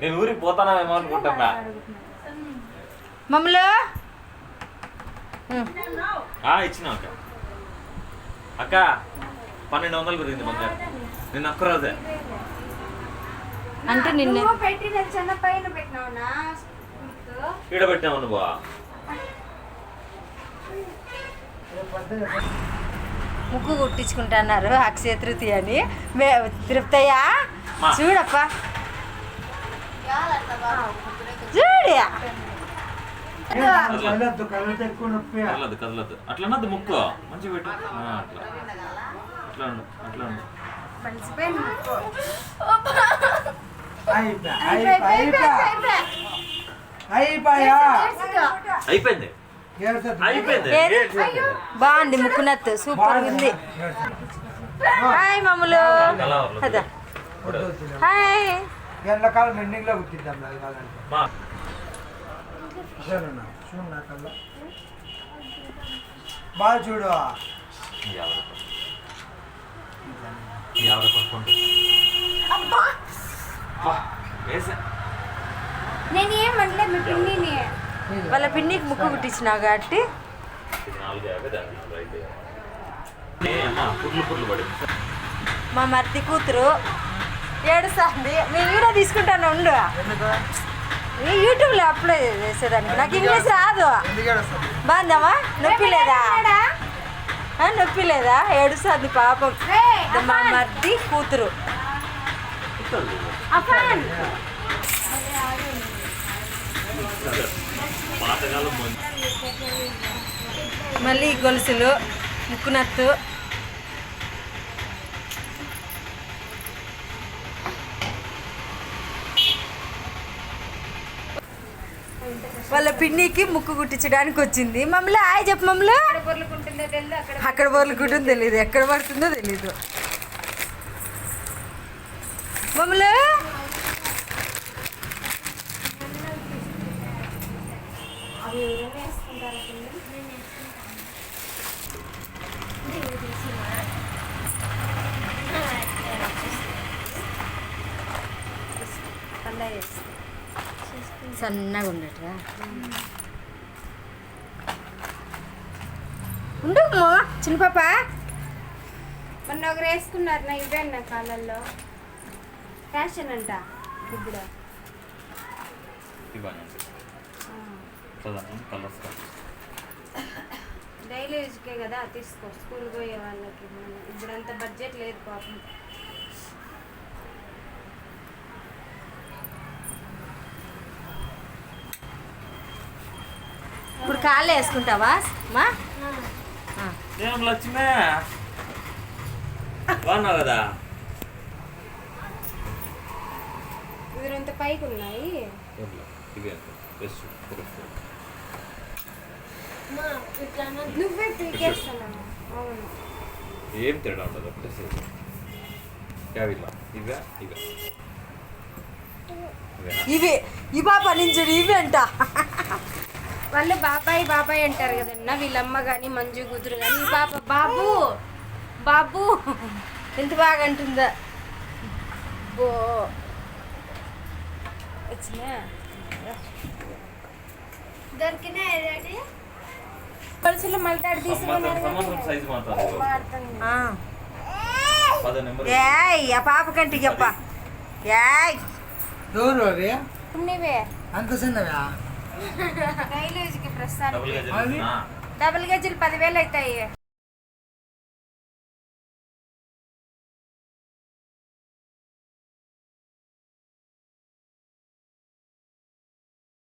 నేను ఊరికి పోతానేమో అనుకుంటున్నా. మమ్మల్ని ఇచ్చిన అక్క 1200 గురించి బంగారు నిన్న ఒక్కరోజే అంటే నిన్న ఈడ పెట్టాము నువ్వు. ముక్కు కుట్టించుకుంటున్నారు అక్షయ తృతీయ అని. తిరుపతయ్యా చూడప్పా చూడు కదలద్దు అట్లా ముక్కు మంచిగా పెట్టు. అట్లా అట్లా ఉండు అట్లా ఉండు. అయిపోయింది బాగుంది ముక్కునత్తు సూపర్ ఉంది. హాయ్ మమ్మలు హాయ్ ఎండాకాలం ఎండింగ్ లో కుట్టిద్దాం. బాగా చూడు నేనేమనలే మీ పిన్నిని వాళ్ళ పిన్నికి ముక్కు కుట్టించినావు కాబట్టి మా మర్ది కూతురు ఏడుస్తుంది. మేము వీడియో తీసుకుంటాను ఉండు యూట్యూబ్లో అప్లోడ్ చేసేదానికి. నాకు ఇంగ్లీష్ రాదు. బాగుందమ్మా? నొప్పి లేదా? నొప్పి లేదా? ఏడుస్తుంది పాపం. మా మర్ది కూతురు మళ్ళీ గొలుసులు ముక్కునత్తు వాళ్ళ పిన్నికి ముక్కు కుట్టించడానికి వచ్చింది. మమ్మల్ని హాయ్ చెప్పు. మమ్మల్ని అక్కడ బొర్లుకుంటుందో తెలీదు, ఎక్కడ పడుతుందో తెలీదు. మమ్మల్ని సన్నగా ఉండట్రా ఉండు చిన్న పాప. మొన్న ఒకరు వేసుకున్నారు నా ఇవే నా కాలంలో ఫ్యాషన్ అంట. ఇప్పుడు డైలీ యూజ్కే కదా తీసుకో. స్కూల్ పోయే వాళ్ళకి ఇప్పుడు అంత బడ్జెట్ లేదు పాపం. ఇప్పుడు కాళ్ళు వేసుకుంటావా మా? ఏం లక్ష్మే బాగున్నావు కదా? ఇదంతా పైకి ఉన్నాయి. నువ్వే పీకేస్తున్నావు. అవును. ఏం తేడా ఉండదు. ఇవి ఈ బాబా నుంచి ఇవి అంట. వాళ్ళు బాబాయ్ బాబాయ్ అంటారు కదన్నా. వీళ్ళమ్మ కానీ మంజు కూతురు కానీ ఈ పాప బాబు బాబు ఎంత బాగా అంటుందా. వచ్చినా దొరికినా పలుసులు మల్తాడు తీసుకున్నారు. ఆ పాప కంటికి చెప్ప నీవే అంత చిన్నవా? రైలు ప్రస్తుతానికి డబుల్ గజులు 10,000 అవుతాయి.